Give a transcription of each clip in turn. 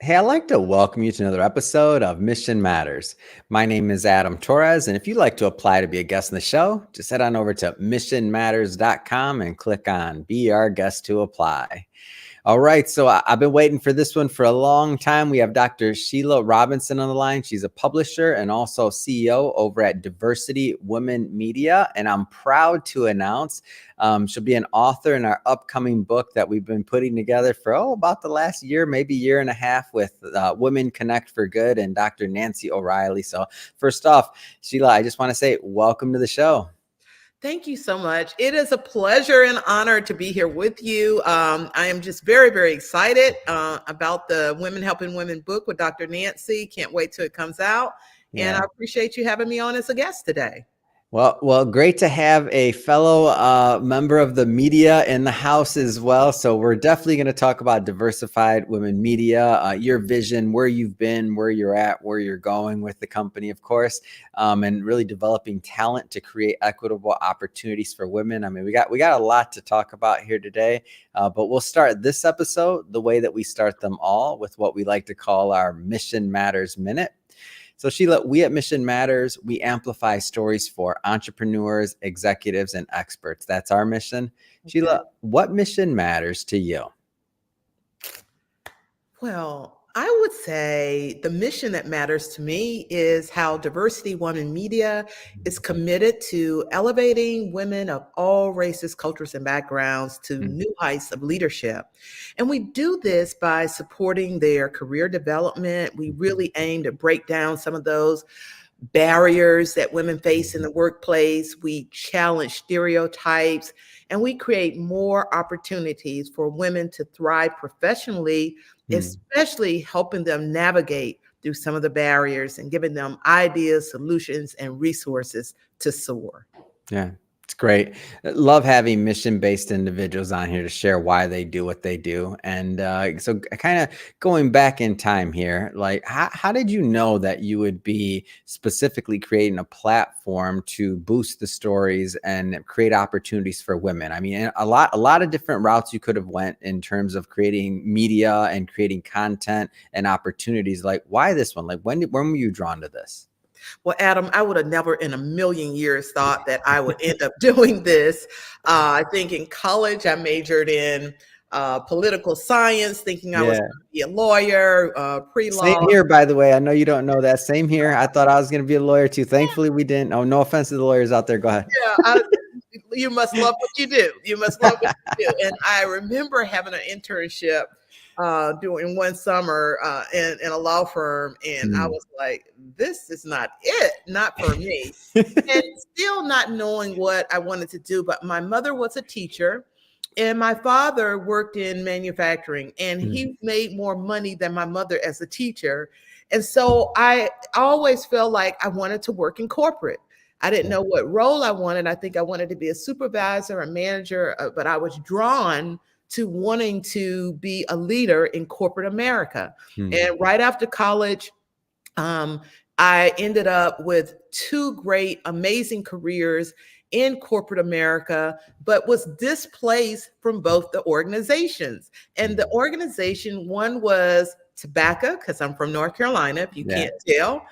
Hey, I'd like to welcome you to another episode of Mission Matters. My name is Adam Torres, and if you'd like to apply to be a guest in the show, just head on over to missionmatters.com and click on Be Our Guest to apply. All right, so I've been waiting for this one for a long time. We have Dr. Sheila Robinson on the line. She's a publisher and also CEO over at Diversity Women Media, and I'm proud to announce she'll be an author in our upcoming book that we've been putting together for about the last year, maybe year and a half, with Women Connect for Good and Dr. Nancy O'Reilly. So first off, Sheila, I just want to say welcome to the show. Thank you so much. It is a pleasure and honor to be here with you. I am just very, very excited about the Women Helping Women book with Dr. Nancy. Can't wait till it comes out. And I appreciate you having me on as a guest today. Well, great to have a fellow member of the media in the house as well. So we're definitely going to talk about Diversified Women Media, your vision, where you've been, where you're at, where you're going with the company, of course, and really developing talent to create equitable opportunities for women. I mean, we got a lot to talk about here today, but we'll start this episode the way that we start them all, with what we like to call our Mission Matters Minute. So Sheila, we at Mission Matters, we amplify stories for entrepreneurs, executives, and experts. That's our mission. Okay. Sheila, what mission matters to you? Well, I would say the mission that matters to me is how Diversity Women Media is committed to elevating women of all races, cultures, and backgrounds to new heights of leadership. And we do this by supporting their career development. We really aim to break down some of those barriers that women face in the workplace. We challenge stereotypes, and we create more opportunities for women to thrive professionally, especially helping them navigate through some of the barriers and giving them ideas, solutions, and resources to soar. Yeah. It's great. Love having mission-based individuals on here to share why they do what they do. And so kind of going back in time here, like how did you know that you would be specifically creating a platform to boost the stories and create opportunities for women? I mean, a lot of different routes you could have went in terms of creating media and creating content and opportunities. Like, why this one? Like, when were you drawn to this? Well, Adam, I would have never in a million years thought that I would end up doing this. I think in college, I majored in political science, thinking I was going to be a lawyer, pre-law. Same here, by the way. I know you don't know that. Same here. I thought I was going to be a lawyer too. Thankfully, we didn't. Oh, no offense to the lawyers out there. Go ahead. Yeah, you must love what you do. You must love what you do. And I remember having an internship doing one summer in a law firm. And I was like, this is not it, not for me. And still not knowing what I wanted to do. But my mother was a teacher and my father worked in manufacturing, and he made more money than my mother as a teacher. And so I always felt like I wanted to work in corporate. I didn't know what role I wanted. I think I wanted to be a supervisor, a manager, but I was drawn to wanting to be a leader in corporate America. And right after college, I ended up with two great, amazing careers in corporate America, but was displaced from both the organizations. And the organization, one was tobacco, because I'm from North Carolina, if you can't tell.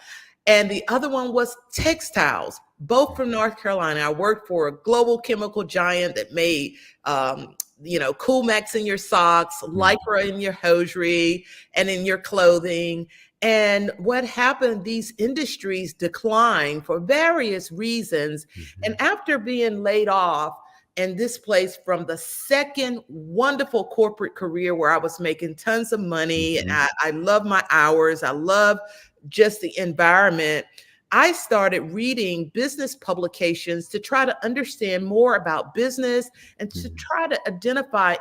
And the other one was textiles, both from North Carolina. I worked for a global chemical giant that made Coolmax in your socks, Lycra in your hosiery, and in your clothing. And what happened, these industries declined for various reasons. And after being laid off and displaced from the second wonderful corporate career where I was making tons of money, and I love my hours, I love just the environment, I started reading business publications to try to understand more about business and to try to identify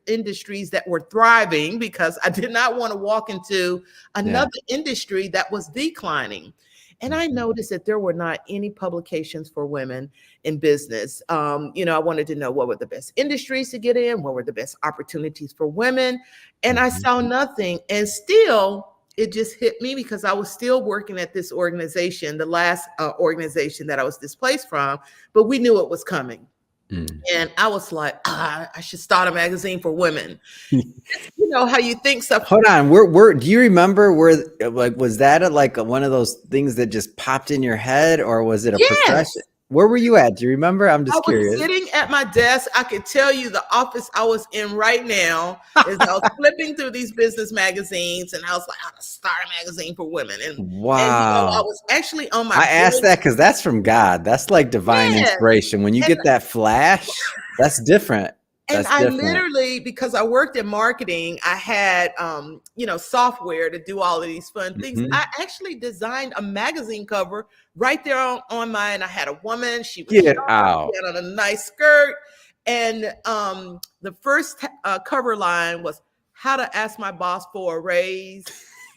industries that were thriving, because I did not want to walk into another industry that was declining. And I noticed that there were not any publications for women in business. I wanted to know what were the best industries to get in, what were the best opportunities for women. And I saw nothing. And still, it just hit me because I was still working at this organization, the last organization that I was displaced from, but we knew it was coming. And I was like, I should start a magazine for women. You know how you think stuff. Hold on, we're do you remember where, like, was that one of those things that just popped in your head, or was it a progression? Yes. Where were you at? Do you remember? I'm I just was curious. sitting at my desk. I could tell you the office I was in right now is I was flipping through these business magazines, and I was like, I'm gonna start a magazine for women. And you know, I Wow. was actually on my I asked break. that because that's from God. That's like divine Yes. inspiration. When you And get that flash, that's different. And That's I different. literally, because I worked in marketing, I had, you know, software to do all of these fun things. I Mhm. actually designed a magazine cover right there on mine. I had a woman, she was Get sharp, she out. had on a nice skirt. And the first cover line was how to ask my boss for a raise.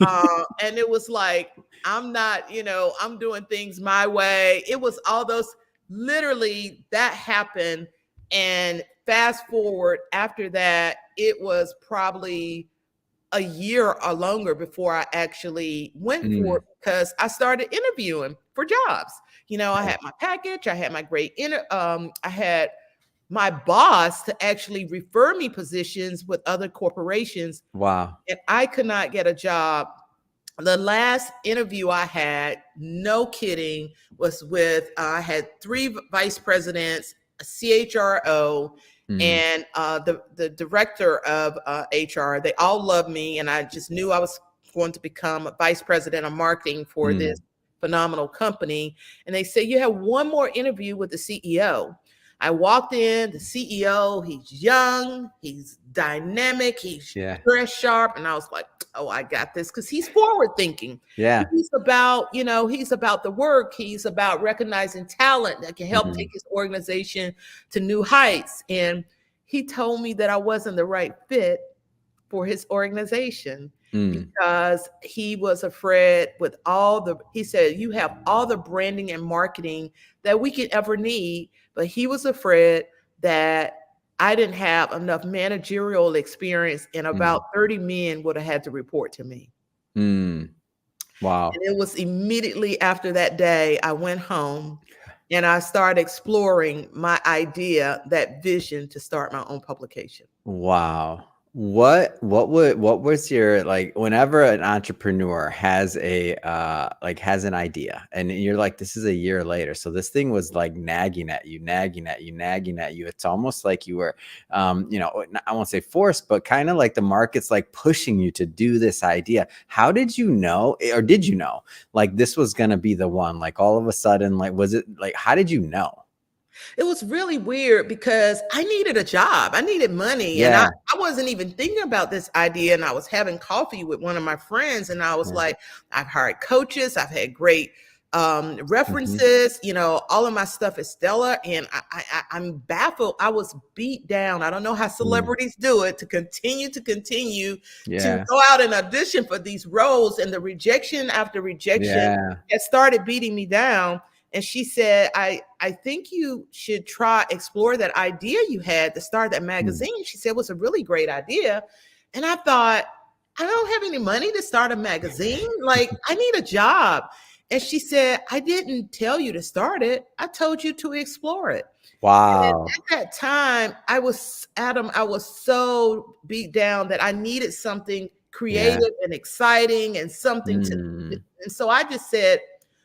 And it was like, I'm not, you know, I'm doing things my way. It was all those, literally, that happened. And fast forward after that, it was probably a year or longer before I actually went for it, Mm. because I started interviewing for jobs. You know, I Okay. had my package, I had my I had my boss to actually refer me positions with other corporations, Wow. and I could not get a job. The last interview I had, no kidding, was with I had 3 vice presidents, a CHRO, Mm. and the director of HR. They all loved me, and I just knew I was going to become a vice president of marketing for this Mm. phenomenal company. And they said, you have one more interview with the CEO. I walked in, the CEO, he's young, he's dynamic, he's Yeah. dressed sharp, and I was like, oh, I got this, because he's forward thinking. Yeah. He's about, you know, he's about the work. He's about recognizing talent that can help take Mm. his organization to new heights. And he told me that I wasn't the right fit for his organization, Mm. because he was afraid with he said, you have all the branding and marketing that we could ever need, but he was afraid that I didn't have enough managerial experience, and Mm. about 30 men would have had to report to me. Mm. And Wow. it was immediately after that day, I went home and I started exploring my idea, that vision to start my own publication. Wow. What was your, like, whenever an entrepreneur has has an idea, and you're like, this is a year later, so this thing was like nagging at you, nagging at you, nagging at you. It's almost like you were, I won't say forced, but kind of like the market's like pushing you to do this idea. How did you know, or did you know, like, this was gonna be the one? Like, all of a sudden, like, was it like, how did you know? It was really weird because I needed a job. I needed money. And I, Yeah. I wasn't even thinking about this idea. And I was having coffee with one of my friends. And I was Yeah. like, I've hired coaches. I've had great Hmm. references. You know, all of my stuff is stellar. And I'm baffled. I was beat down. I don't know how Mm. celebrities do it, to continue to Yeah. go out and audition for these roles. And the rejection after rejection Yeah. had started beating me down. And she said, I think you should explore that idea you had to start that Mm. magazine. She said it was a really great idea. And I thought, I don't have any money to start a magazine. Like, I need a job. And she said, I didn't tell you to start it. I told you to explore it. And Wow. at that time, I was so beat down that I needed something Yeah. creative and exciting and something to, Mm. and so I just said,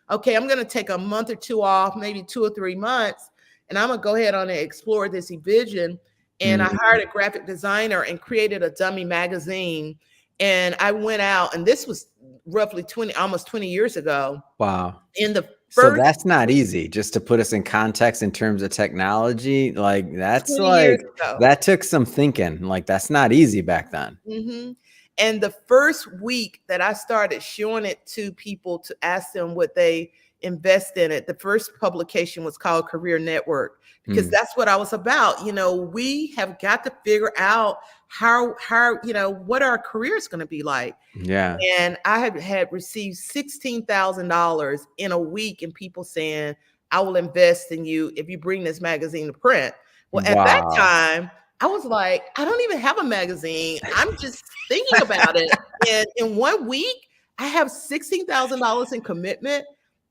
okay, I'm going to take a month or two off, maybe 2 or 3 months, and I'm going to go ahead on and explore this vision. And I Mm. hired a graphic designer and created a dummy magazine. And I went out, and this was roughly almost 20 years ago. Wow. In the So first that's not easy. Just to put us in context in terms of technology, like, 20 years ago. that took some thinking. Like, that's not easy back then. Mm-hmm. And the first week that I started showing it to people to ask them would they invest in it, the first publication was called Career Network, because Mm. that's what I was about. You know, we have got to figure out you know, what our career is going to be like. Yeah. And I had received $16,000 in a week, and people saying, I will invest in you if you bring this magazine to print. Well, at that Wow. time, I was like, I don't even have a magazine. I'm just thinking about it. And in 1 week, I have $16,000 in commitment.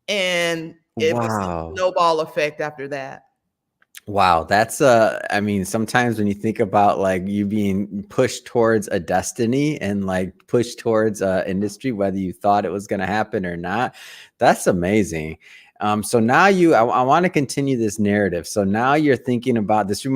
And it was a Wow. snowball effect after that. Wow, that's I mean, sometimes when you think about like you being pushed towards a destiny and like pushed towards a industry, whether you thought it was going to happen or not, that's amazing. So now I want to continue this narrative. So now you're thinking about this.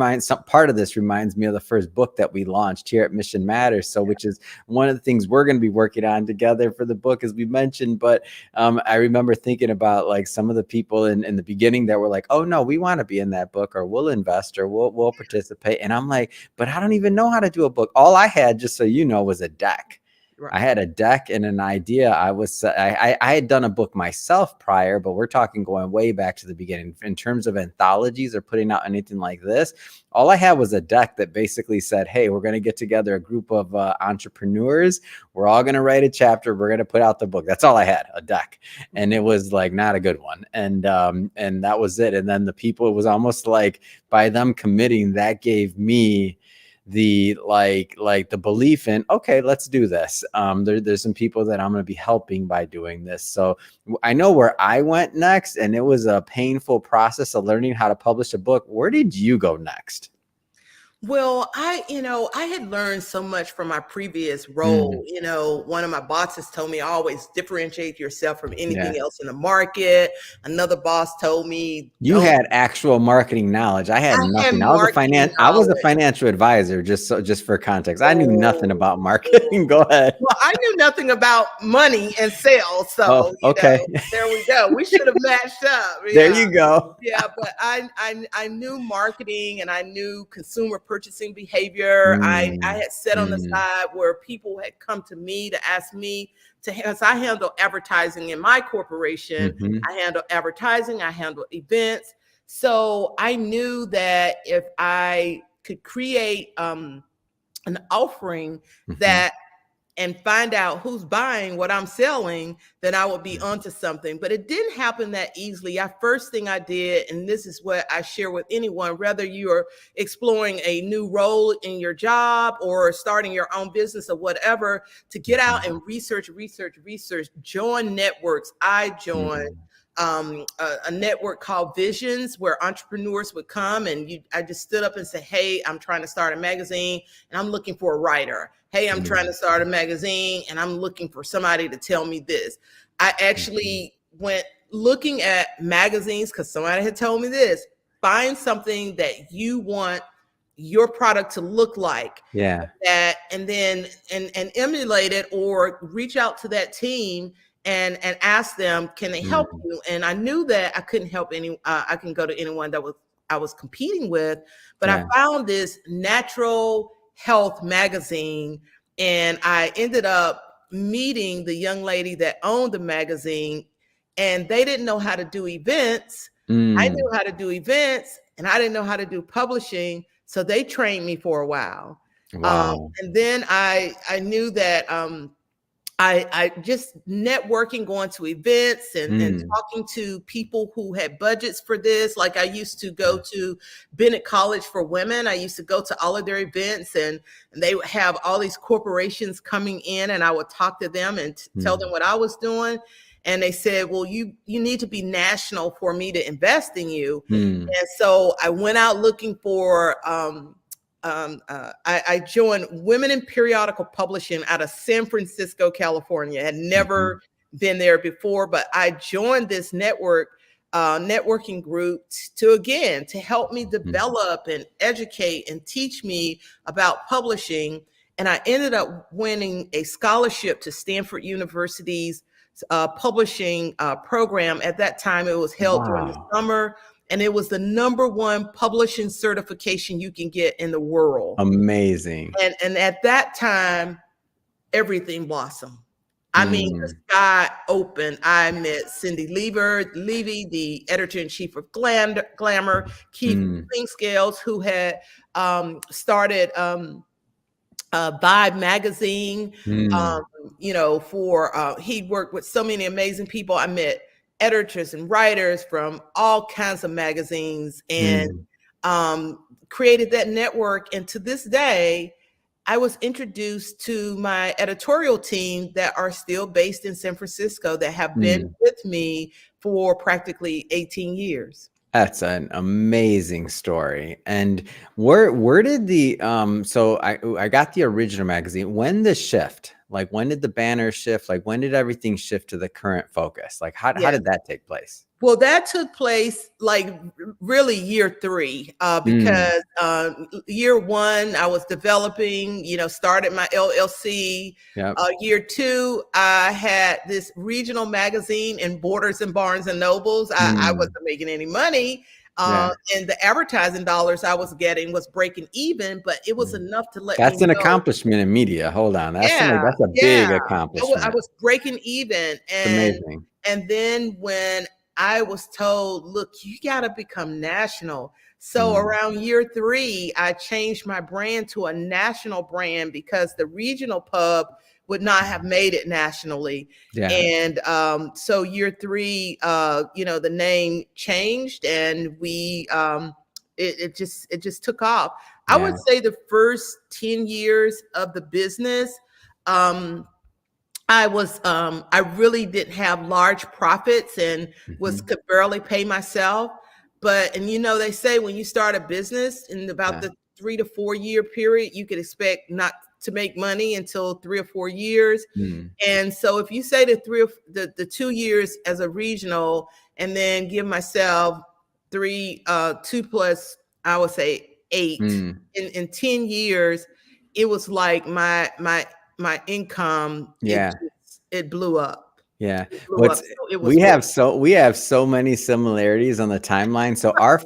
Part of this reminds me of the first book that we launched here at Mission Matters. So, which is one of the things we're going to be working on together for the book, as we mentioned. But I remember thinking about like some of the people in the beginning that were like, oh no, we want to be in that book, or we'll invest, or we'll participate. And I'm like, but I don't even know how to do a book. All I had, just so you know, was a deck. Right. I had a deck and an idea. I had done a book myself prior, but we're talking going way back to the beginning in terms of anthologies or putting out anything like this. All I had was a deck that basically said, hey, we're going to get together a group of entrepreneurs. We're all going to write a chapter. We're going to put out the book. That's all I had, a deck. And it was like not a good one. And that was it. And then the people, it was almost like by them committing, that gave me the like the belief in, okay, let's do this. There's some people that I'm going to be helping by doing this. So I know where I went next, and it was a painful process of learning how to publish a book. Where did you go next? Well, I had learned so much from my previous role. One of my bosses told me always differentiate yourself from anything else in the market. Another boss told me you had actual marketing knowledge. I had nothing. I was a financial advisor, just for context. I knew nothing about marketing. Go ahead. Well, I knew nothing about money and sales. So okay. There we go. We should have matched up. There you go. Yeah, but I knew marketing, and I knew consumer purchasing behavior. I had set on the side where people had come to me to ask me because I handle advertising in my corporation. I handle advertising, I handle events. So I knew that if I could create an offering that and find out who's buying what I'm selling, then I would be onto something. But it didn't happen that easily. First thing I did, and this is what I share with anyone, whether you're exploring a new role in your job or starting your own business or whatever, to get out and research, join networks. I joined a network called Visions, where entrepreneurs would come, and I just stood up and said, hey, I'm trying to start a magazine and I'm looking for a writer. Hey, I'm trying to start a magazine and I'm looking for somebody to tell me this. I actually went looking at magazines because somebody had told me this. Find something that you want your product to look like. That, and then and emulate it, or reach out to that team and ask them, can they help you? And I knew that I couldn't help I can go to anyone that I was competing with, but I found this natural health magazine, and I ended up meeting the young lady that owned the magazine, and they didn't know how to do events. I knew how to do events, and I didn't know how to do publishing. So they trained me for a while. And then I knew that I just networking, going to events and talking to people who had budgets for this. Like I used to go to Bennett College for Women. I used to go to all of their events, and they would have all these corporations coming in, and I would talk to them and tell them what I was doing. And they said, well, you need to be national for me to invest in you. And so I went out looking for I joined Women in Periodical Publishing out of San Francisco, California. I had never been there before, but I joined this networking group to help me develop and educate and teach me about publishing. And I ended up winning a scholarship to Stanford University's publishing program. At that time, it was held during the summer. And it was the #1 publishing certification you can get in the world. Amazing. And at that time, everything blossomed. I mean, the sky opened. I met Cindy Levy, the editor-in-chief of Glamour, Keith Scales, who had started Vibe magazine. He worked with so many amazing people. I met editors and writers from all kinds of magazines, and created that network. And to this day, I was introduced to my editorial team that are still based in San Francisco, that have been with me for practically 18 years. That's an amazing story. And where did the so I got the original magazine. When the shift? Like when did the banner shift? Like when did everything shift to the current focus? Like how Yeah. did that take place? Well, that took place like really year 3, because year 1 I was developing, started my LLC. Yep. Year 2, I had this regional magazine in Borders and Barnes and Nobles. I wasn't making any money, Yeah. and the advertising dollars I was getting was breaking even, but it was enough to let me That's an know. accomplishment in media. Hold on. That's a big Yeah. I accomplishment. was breaking even, It's amazing. and then when I was told, look, you got to become national. So around year 3, I changed my brand to a national brand because the regional pub would not have made it nationally. Yeah. And so year 3, the name changed, and it just took off. I would say the first 10 years of the business, I really didn't have large profits and could barely pay myself. But, and they say when you start a business in about the 3 to 4 year period, you could expect not to make money until 3 or 4 years. And so if you say the 2 years as a regional, and then give myself 2 plus, I would say 8 in 10 years, it was like my income, it blew up. Yeah. It blew up. So it was We have so many similarities on the timeline. So our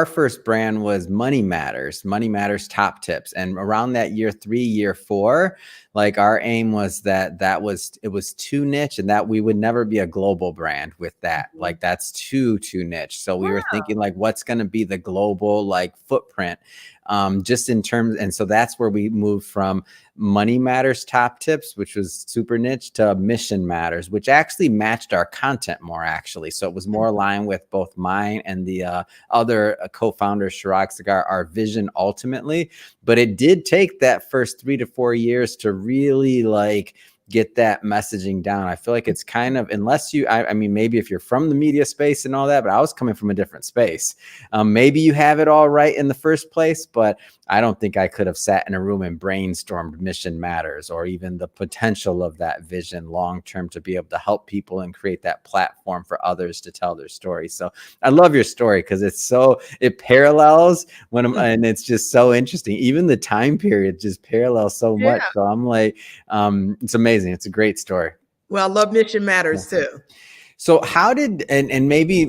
first brand was Money Matters Top Tips. And around that year 3, year 4, like our aim was that it was too niche, and that we would never be a global brand with that. Like that's too niche. So we were thinking like, what's going to be the global like footprint? Just in terms, and so that's where we moved from Money Matters Top Tips, which was super niche, to Mission Matters, which actually matched our content more actually. So it was more aligned with both mine and the other co-founder, Chirag Sagar, our vision ultimately. But it did take that first 3 to 4 years to really like get that messaging down. I feel like it's kind of, unless you, I mean, maybe if you're from the media space and all that, but I was coming from a different space. Maybe you have it all right in the first place, but I don't think I could have sat in a room and brainstormed Mission Matters, or even the potential of that vision long-term to be able to help people and create that platform for others to tell their story. So I love your story because it parallels and it's just so interesting. Even the time period just parallels so much. So I'm like, it's amazing. It's a great story. Well, I love Mission Matters too. So how did, and maybe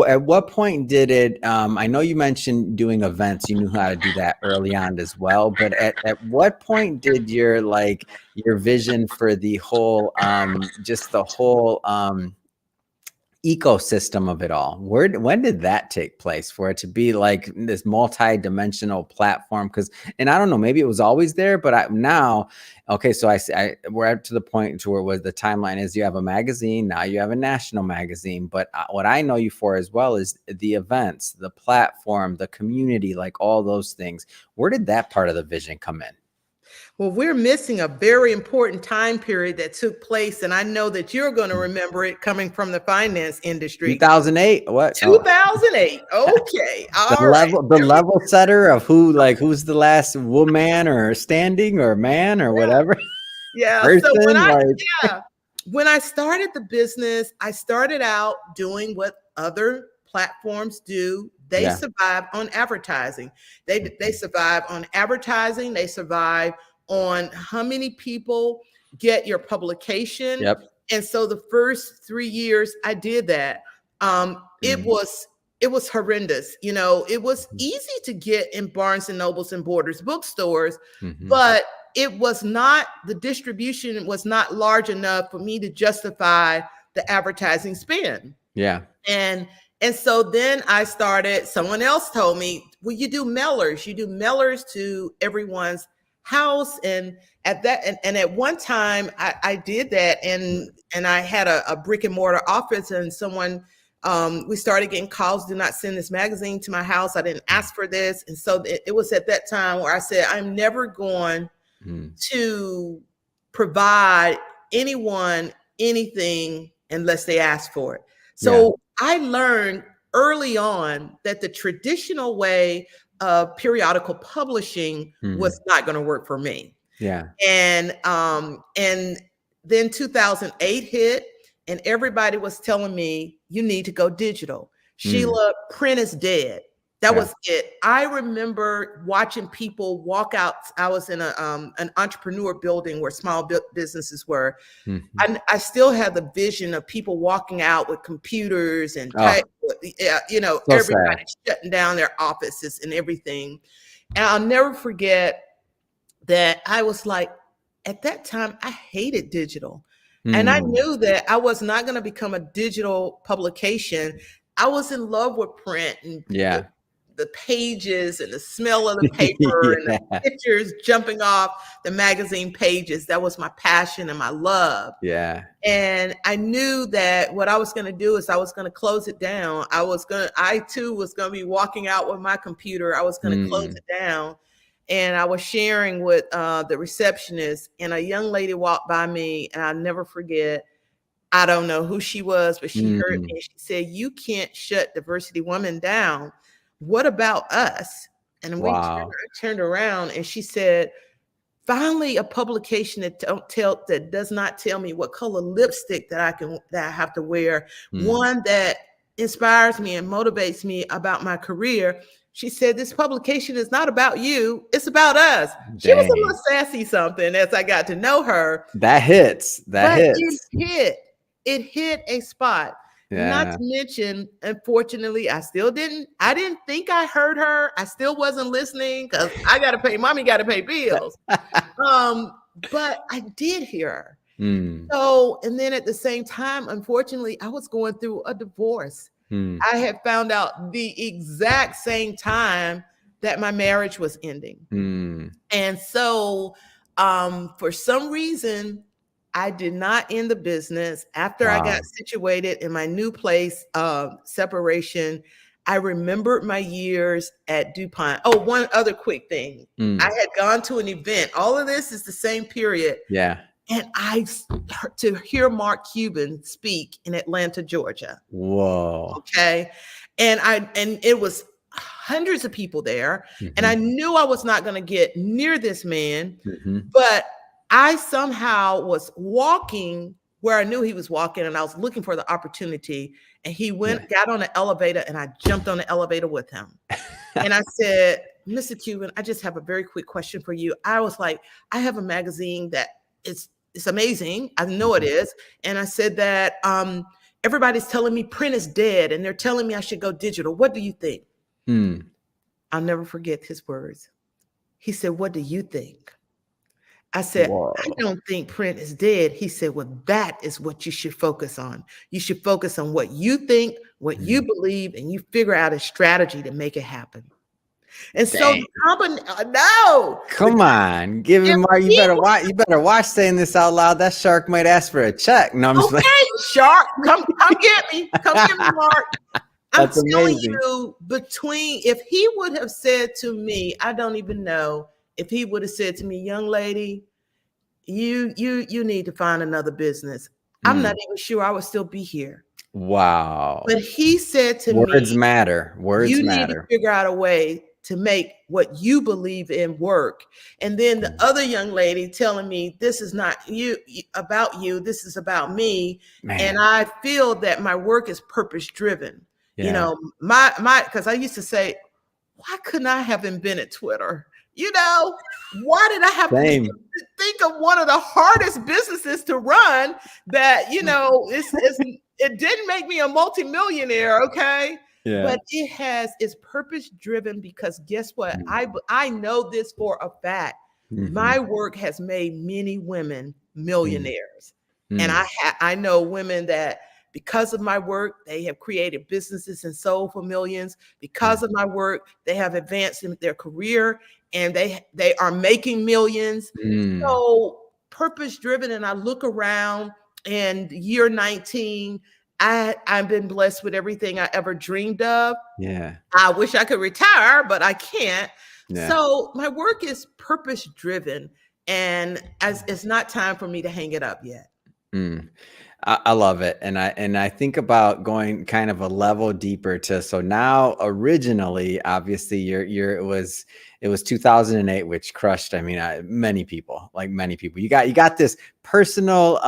at what point did it, I know you mentioned doing events, you knew how to do that early on as well, but at what point did your vision for the whole, just the whole ecosystem of it all, when did that take place for it to be like this multi-dimensional platform? And I don't know, maybe it was always there, but now, okay, so we're up to the point to where the timeline is you have a magazine, now you have a national magazine, but what I know you for as well is the events, the platform, the community, like all those things. Where did that part of the vision come in? Well, we're missing a very important time period that took place, and I know that you're going to remember it coming from the finance industry. 2008? What? 2008. Okay. The level setter of who's the last woman or standing or man or whatever. Yeah. Person, so when I started the business, I started out doing what other platforms do. They survive on advertising. They survive on advertising. They survive on how many people get your publication. Yep. And so the first 3 years I did that. It was horrendous. It was easy to get in Barnes and Nobles and Borders bookstores, but the distribution was not large enough for me to justify the advertising spend. Yeah. And so then someone else told me, well, you do mailers to everyone's house. And at one time I did that, and I had a brick and mortar office, and we started getting calls, do not send this magazine to my house. I didn't ask for this. And so it was at that time where I said, I'm never going to provide anyone anything unless they ask for it. So I learned early on that the traditional way of periodical publishing was not going to work for me. Yeah. And then 2008 hit, and everybody was telling me, you need to go digital. Sheila, print is dead. That was it. I remember watching people walk out. I was in an entrepreneur building where small businesses were. I still have the vision of people walking out with computers and everybody shutting down their offices and everything. And I'll never forget that I was like, at that time, I hated digital. And I knew that I was not going to become a digital publication. I was in love with print and the pages and the smell of the paper and the pictures jumping off the magazine pages. That was my passion and my love. Yeah. And I knew that what I was going to do is I was going to close it down. I too was going to be walking out with my computer. I was going to close it down. And I was sharing with the receptionist, and a young lady walked by me, and I'll never forget. I don't know who she was, but she heard me. And she said, "You can't shut Diversity Women down. What about us?" And we turned around, and she said, "Finally, a publication that does not tell me what color lipstick that I have to wear. One that inspires me and motivates me about my career." She said, "This publication is not about you. It's about us." Dang. She was a little sassy something as I got to know her. That hits. It hit a spot. Yeah. Not to mention, unfortunately, I didn't think I heard her. I still wasn't listening because mommy got to pay bills. But I did hear her. So, and then at the same time, unfortunately, I was going through a divorce. I had found out the exact same time that my marriage was ending. And so for some reason, I did not end the business. After I got situated in my new place of separation, I remembered my years at DuPont. Oh, one other quick thing. I had gone to an event. All of this is the same period. Yeah. And to hear Mark Cuban speak in Atlanta, Georgia. Whoa. Okay. And it was hundreds of people there. And I knew I was not going to get near this man, but I somehow was walking where I knew he was walking, and I was looking for the opportunity. And he got on the elevator, and I jumped on the elevator with him. And I said, "Mr. Cuban, I just have a very quick question for you." I was like, "I have a magazine that it's amazing. I know it is." And I said that everybody's telling me print is dead, and they're telling me I should go digital. What do you think? I'll never forget his words. He said, "What do you think?" I said, "Whoa. I don't think print is dead." He said, "Well, that is what you should focus on. You should focus on what you think, what you believe, and you figure out a strategy to make it happen." And so the company, no. Come on, give him Mark. You better watch saying this out loud. That shark might ask for a check. No, I'm just like, shark, come get me. Come get me, Mark. I'm telling you, if he would have said to me, I don't even know if he would have said to me, "Young lady, you need to find another business," I'm not even sure I would still be here. Wow. But he said to me, words matter. Words matter. Need to figure out a way to make what you believe in work. And then the other young lady telling me, "This is not about you. This is about me." Man. And I feel that my work is purpose driven. Yeah. You know, because I used to say, why couldn't I have invented Twitter? You know, why did I have to think of one of the hardest businesses to run that, you know, it didn't make me a multimillionaire. Okay. Yeah. But it's purpose driven, because guess what? I know this for a fact. My work has made many women millionaires. And I know women that, because of my work, they have created businesses and sold for millions. Because of my work, they have advanced in their career and they are making millions. So purpose driven. And I look around, and year 19, I've been blessed with everything I ever dreamed of. Yeah. I wish I could retire, but I can't. Yeah. So my work is purpose driven, and it's not time for me to hang it up yet. I love it. And I think about going kind of a level deeper to, so now originally, obviously it was 2008, which crushed, I mean, many people, like many people. You got this personal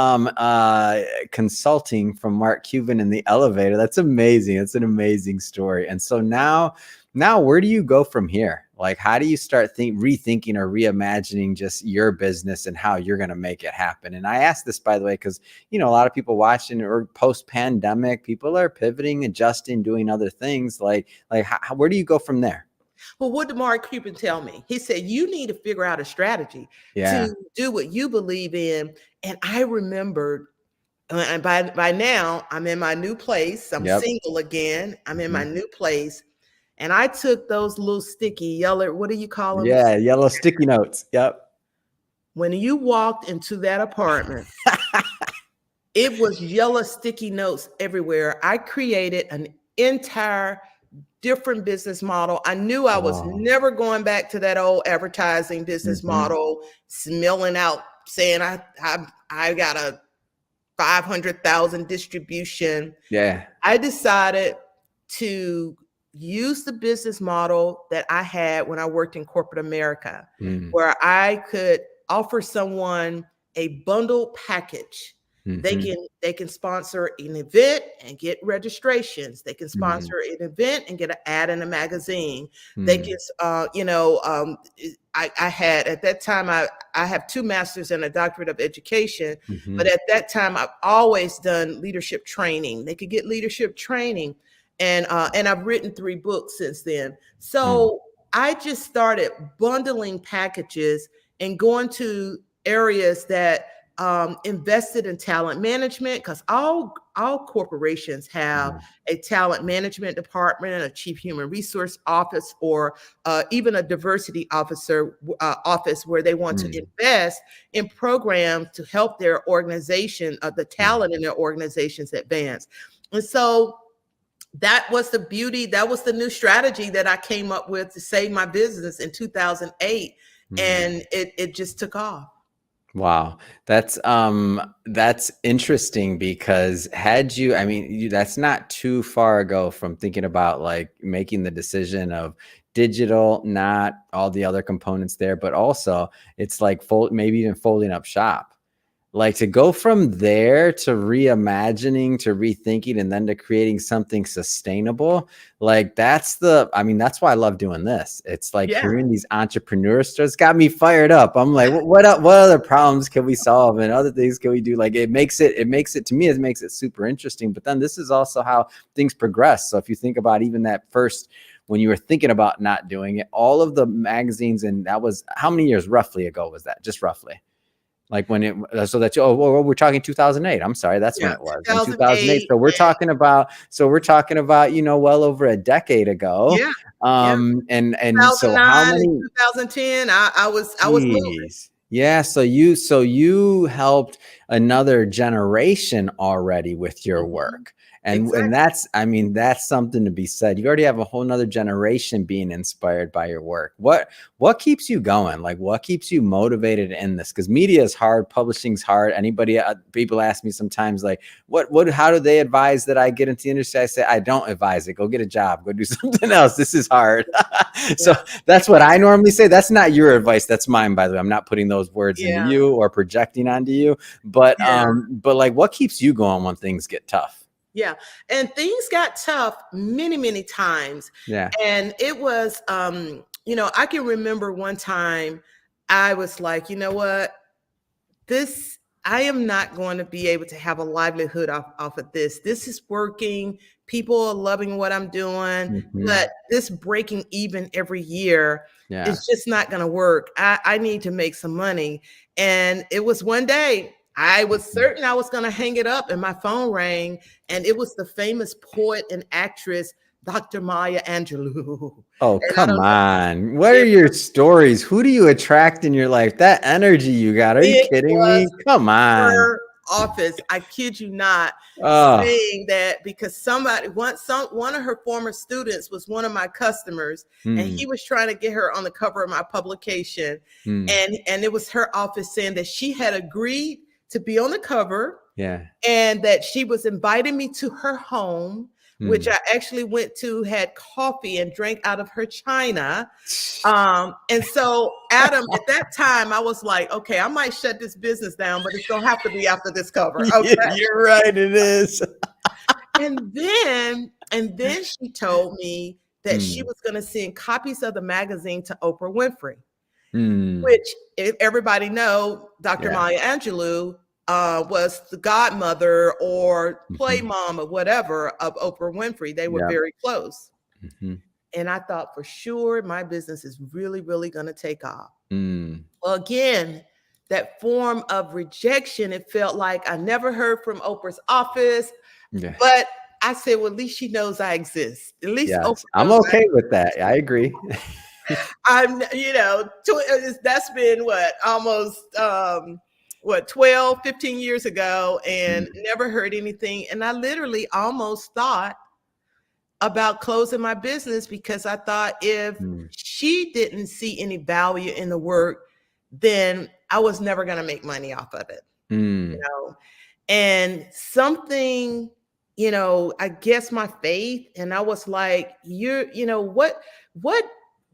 consulting from Mark Cuban in the elevator. That's amazing. It's an amazing story. And so now where do you go from here? Like, how do you start rethinking or reimagining just your business and how you're going to make it happen? And I ask this, by the way, because, you know, a lot of people watching, or post-pandemic, people are pivoting, adjusting, doing other things. Like where do you go from there? Well, what did Mark Cuban tell me? He said, you need to figure out a strategy Yeah. to do what you believe in. And I remembered, and by now I'm in my new place. I'm Yep. single again. I'm in my new place. And I took those little sticky yellow, what do you call them? Yeah, yellow sticky notes. Yep. When you walked into that apartment, it was yellow sticky notes everywhere. I created an entire different business model. I knew I was never going back to that old advertising business model, smelling out, saying I got a 500,000 distribution. Yeah. I decided to use the business model that I had when I worked in corporate America, where I could offer someone a bundled package. They can sponsor an event and get registrations. They can sponsor an event and get an ad in a magazine. They can, I had at that time, I have 2 masters and a doctorate of education, but at that time I've always done leadership training. They could get leadership training, and I've written 3 books since then. So I just started bundling packages and going to areas that invested in talent management, because all corporations have a talent management department, a chief human resource office, or even a diversity office where they want to invest in programs to help their organization, the talent in their organizations advance. And so that was the beauty. That was the new strategy that I came up with to save my business in 2008. And it just took off. Wow. That's interesting, because that's not too far ago from thinking about like making the decision of digital, not all the other components there, but also it's like maybe even folding up shop. Like, to go from there to reimagining, to rethinking, and then to creating something sustainable. Like, that's why I love doing this. It's like hearing these entrepreneur stories got me fired up. I'm like, what other problems can we solve, and other things can we do? Like, it makes it super interesting. But then this is also how things progress. So if you think about even that first, when you were thinking about not doing it, all of the magazines, and that was how many years roughly ago was that? Just roughly. Like when we're talking 2008. I'm sorry, that's when it was. 2008. So we're talking about, well over a decade ago. And so how many? 2010. I was moving. Yeah. So you helped another generation already with your work. And that's something to be said. You already have a whole nother generation being inspired by your work. What keeps you going? Like, what keeps you motivated in this? Because media is hard, publishing's hard. People ask me sometimes, like, how do they advise that I get into the industry? I say, I don't advise it. Go get a job. Go do something else. This is hard. So that's what I normally say. That's not your advice. That's mine, by the way. I'm not putting those words into you or projecting onto you. But like, what keeps you going when things get tough? Yeah. And things got tough many, many times. Yeah. And it was, I can remember one time I was like, you know what, I am not going to be able to have a livelihood off of this. This is working. People are loving what I'm doing, but this breaking even every year is just not going to work. I need to make some money. And it was one day, I was certain I was going to hang it up, and my phone rang, and it was the famous poet and actress, Dr. Maya Angelou. Oh, come on. What are your stories? Who do you attract in your life? That energy you got. Are you kidding me? Come on. Her office, I kid you not, saying that because one of her former students was one of my customers, and he was trying to get her on the cover of my publication. And it was her office saying that she had agreed to be on the cover, Yeah. And that she was inviting me to her home, which I actually went to, had coffee and drank out of her china. And so, Adam, at that time, I was like, okay, I might shut this business down, but it's going to have to be after this cover. Okay. You're right. It is. And then she told me that she was going to send copies of the magazine to Oprah Winfrey, which, if everybody know, Dr. Maya Angelou was the godmother or play mom or whatever of Oprah Winfrey. They were very close. And I thought for sure my business is really, really going to take off. Well, again, that form of rejection, it felt like I never heard from Oprah's office. But I said, well, at least she knows I exist. At least Oprah I'm okay with that. I agree. I'm, that's been almost 12, 15 years ago, and never heard anything. And I literally almost thought about closing my business because I thought if she didn't see any value in the work, then I was never going to make money off of it. And something, I guess my faith, and I was like,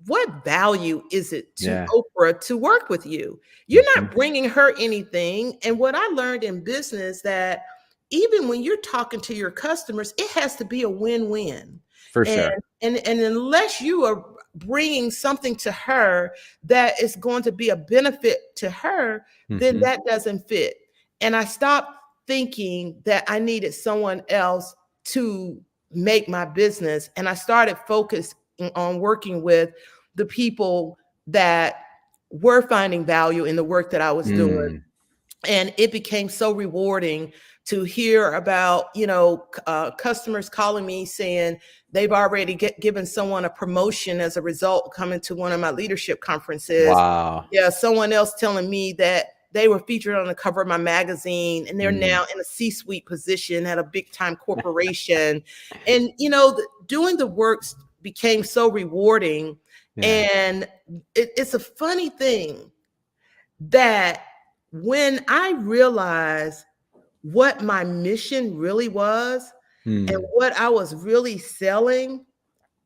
what value is it to Oprah to work with you? You're not bringing her anything. And what I learned in business, that even when you're talking to your customers, it has to be a win-win. For sure. And unless you are bringing something to her that is going to be a benefit to her, then that doesn't fit. And I stopped thinking that I needed someone else to make my business. And I started focusing on working with the people that were finding value in the work that I was doing. And it became so rewarding to hear about, customers calling me saying they've already given someone a promotion as a result coming to one of my leadership conferences. Wow. Yeah, someone else telling me that they were featured on the cover of my magazine and they're now in a C-suite position at a big time corporation. And, doing the work became so rewarding. And it's a funny thing that when I realized what my mission really was and what I was really selling,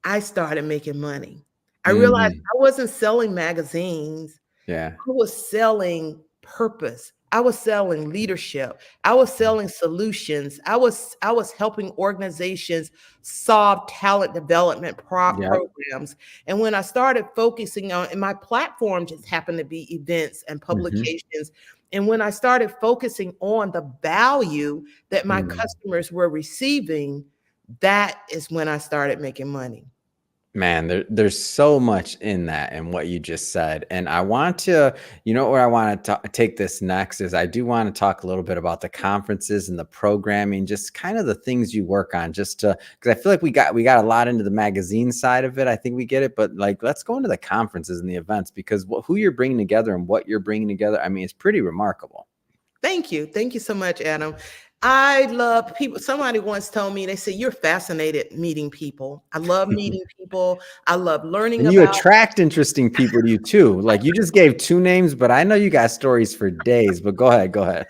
I started making money. I realized I wasn't selling magazines. I was selling purpose. I was selling leadership. I was selling solutions. I was helping organizations solve talent development programs. And when I started focusing on, and my platform just happened to be events and publications. And when I started focusing on the value that my customers were receiving, that is when I started making money. Man, there's so much in that and what you just said. And I want to, where I want to take this next is I do want to talk a little bit about the conferences and the programming, just kind of the things you work on, just to, because I feel like we got a lot into the magazine side of it. I think we get it, but let's go into the conferences and the events, because who you're bringing together and what you're bringing together, I mean, it's pretty remarkable. Thank you. Thank you so much, Adam. I love people. Somebody once told me, they said, you're fascinated meeting people. I love meeting people. I love learning and you attract interesting people to you too. Like you just gave 2 names, but I know you got stories for days, but go ahead.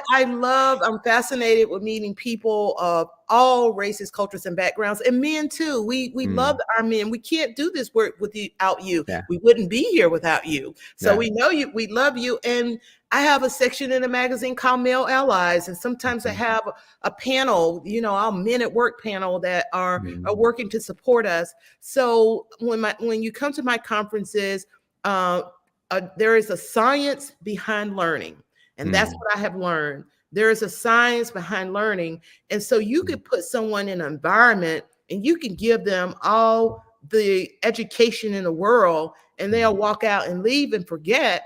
I'm fascinated with meeting people of all races, cultures, and backgrounds, and men too. We love our men. We can't do this work without you. We wouldn't be here without you. So we know you, we love you. And I have a section in a magazine called Male Allies. And sometimes I have a panel, our Men at Work panel that are working to support us. So when you come to my conferences, there is a science behind learning. And that's what I have learned. There is a science behind learning. And so you could put someone in an environment and you can give them all the education in the world, and they'll walk out and leave and forget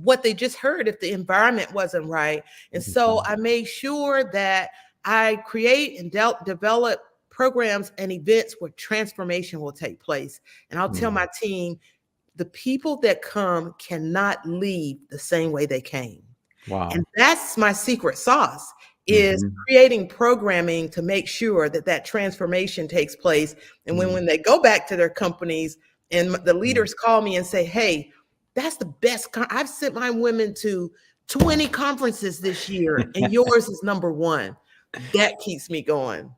what they just heard if the environment wasn't right. And so I made sure that I create and develop programs and events where transformation will take place. And I'll tell my team, the people that come cannot leave the same way they came. Wow. And that's my secret sauce, is creating programming to make sure that transformation takes place. And when they go back to their companies and the leaders call me and say, hey, that's the best. I've sent my women to 20 conferences this year, and yours is number one. That keeps me going.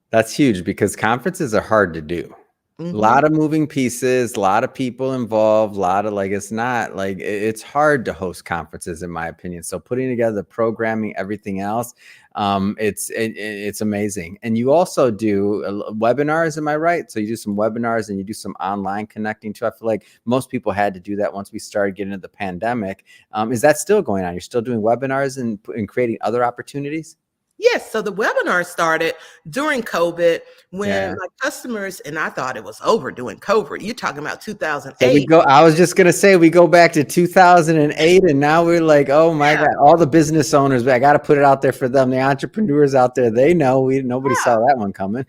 That's huge because conferences are hard to do. A lot of moving pieces, a lot of people involved, a lot of it's not like it's hard to host conferences, in my opinion. So putting together the programming, everything else, it's amazing. And you also do webinars, am I right? So you do some webinars and you do some online connecting too. I feel like most people had to do that once we started getting into the pandemic. Is that still going on? You're still doing webinars and creating other opportunities? Yes. So the webinar started during COVID when my customers, and I thought it was over during COVID. You're talking about 2008. So I was just going to say, we go back to 2008 and now we're like, oh my God, all the business owners, I got to put it out there for them. The entrepreneurs out there, they know nobody saw that one coming.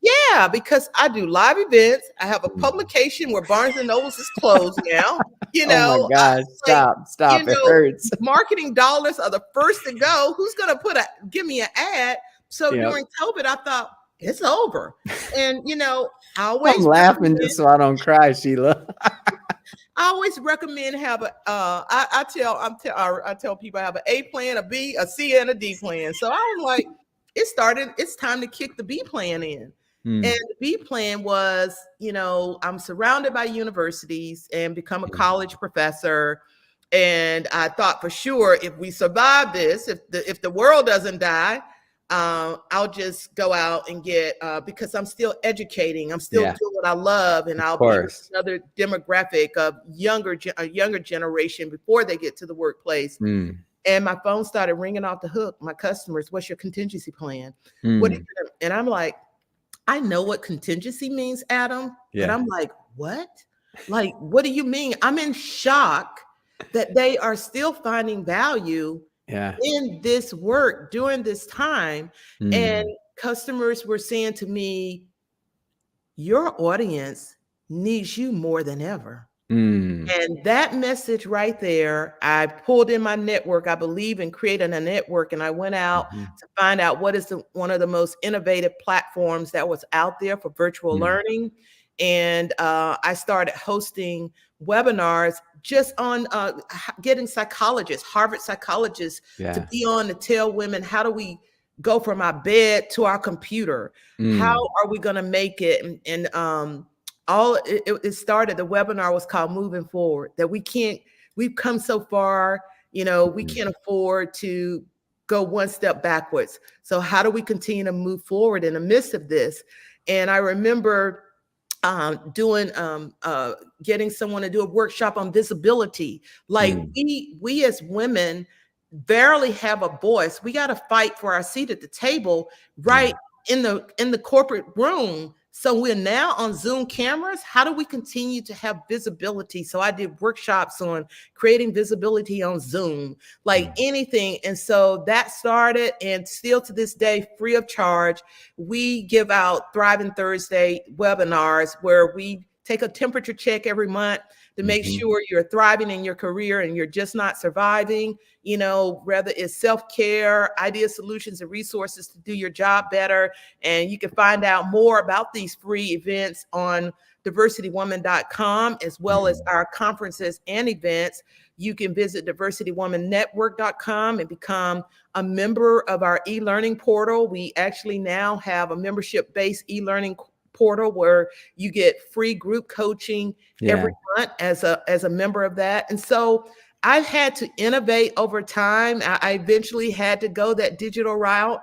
Yeah, because I do live events. I have a publication where Barnes and Nobles is closed now. Oh my gosh, stop. It hurts. Marketing dollars are the first to go. Who's going to give me an ad? So during COVID, I thought it's over. And, I'm laughing just so I don't cry, Sheila. I always recommend I tell people I have an A plan, a B, a C, and a D plan. So I'm like, it's time to kick the B plan in. And the B plan was, I'm surrounded by universities and become a college professor. And I thought for sure, if we survive this, if the world doesn't die, I'll just go out and get, because I'm still educating, I'm still doing what I love, and I'll be another demographic of a younger generation before they get to the workplace. And my phone started ringing off the hook. My customers, what's your contingency plan? What are you gonna, and I'm like, I know what contingency means, Adam, but I'm like, what? Like, what do you mean? I'm in shock that they are still finding value in this work during this time. And customers were saying to me, your audience needs you more than ever. And that message right there, I pulled in my network. I believe in creating a network, and I went out to find out what is one of the most innovative platforms that was out there for virtual learning. And I started hosting webinars just on getting psychologists, Harvard psychologists, to be on to tell women, how do we go from our bed to our computer? How are we going to make it? And it started, the webinar was called Moving Forward, that we've come so far, we can't afford to go one step backwards. So how do we continue to move forward in the midst of this? And I remember getting someone to do a workshop on visibility. Like we as women barely have a voice. We got to fight for our seat at the table, right? In the corporate room. So we're now on Zoom cameras. How do we continue to have visibility? So I did workshops on creating visibility on Zoom, like anything. And so that started, and still to this day, free of charge, we give out Thriving Thursday webinars where we take a temperature check every month to make sure you're thriving in your career and you're just not surviving, whether it's self-care, idea, solutions, and resources to do your job better. And you can find out more about these free events on diversitywoman.com, as well as our conferences and events. You can visit diversitywomannetwork.com and become a member of our e-learning portal. We actually now have a membership-based e-learning portal where you get free group coaching every month as a member of that. And so I've had to innovate over time. I eventually had to go that digital route.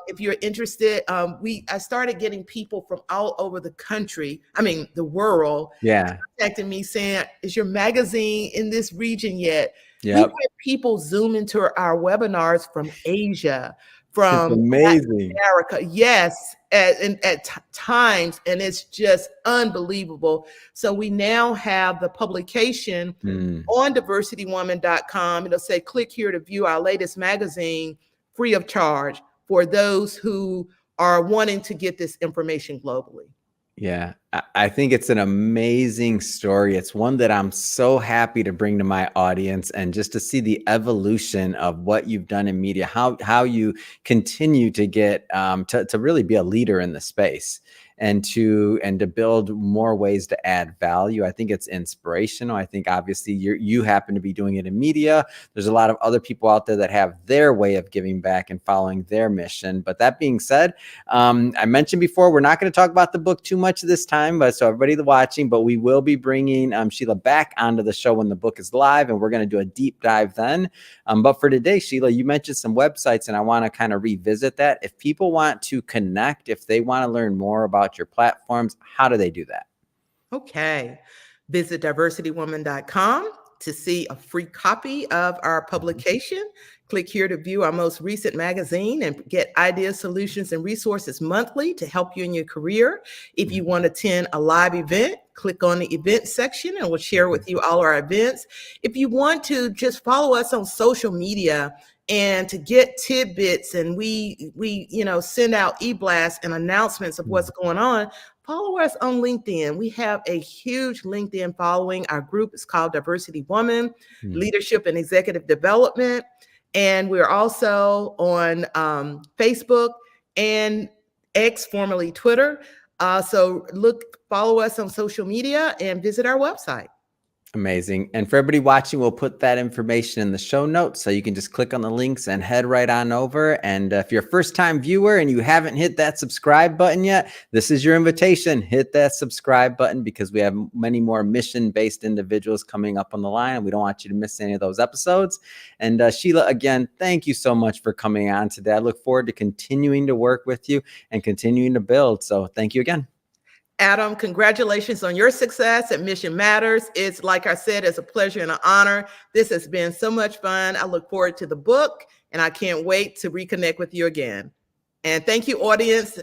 If you're interested, I started getting people from all over the country, the world, contacting me saying, is your magazine in this region yet? We've had people Zoom into our webinars from Asia, from America, at times, and it's just unbelievable. So we now have the publication on diversitywoman.com. It'll say, click here to view our latest magazine free of charge for those who are wanting to get this information globally. Yeah, I think it's an amazing story. It's one that I'm so happy to bring to my audience, and just to see the evolution of what you've done in media, how you continue to get to really be a leader in the space. and to build more ways to add value. I think it's inspirational. I think obviously you happen to be doing it in media. There's a lot of other people out there that have their way of giving back and following their mission. But that being said, I mentioned before, we're not going to talk about the book too much this time, but so everybody watching, but we will be bringing Sheila back onto the show when the book is live, and we're going to do a deep dive then. But for today, Sheila, you mentioned some websites, and I want to kind of revisit that. If people want to connect, if they want to learn more about your platforms, how do they do that? Okay. Visit diversitywoman.com to see a free copy of our publication. Click here to view our most recent magazine and get ideas, solutions, and resources monthly to help you in your career. If you want to attend a live event, click on the event section and we'll share with you all our events. If you want to just follow us on social media and to get tidbits, and we send out e-blasts and announcements of what's going on, follow us on LinkedIn. We have a huge LinkedIn following. Our group is called Diversity Woman, Leadership and Executive Development. And we're also on Facebook and X, formerly Twitter. So follow us on social media and visit our website. Amazing. And for everybody watching, we'll put that information in the show notes so you can just click on the links and head right on over. And if you're a first-time viewer and you haven't hit that subscribe button yet, this is your invitation. Hit that subscribe button because we have many more mission-based individuals coming up on the line, and we don't want you to miss any of those episodes. And Sheila, again, thank you so much for coming on today. I look forward to continuing to work with you and continuing to build. So thank you again. Adam, congratulations on your success at Mission Matters. It's, like I said, it's a pleasure and an honor. This has been so much fun. I look forward to the book, and I can't wait to reconnect with you again. And thank you, audience.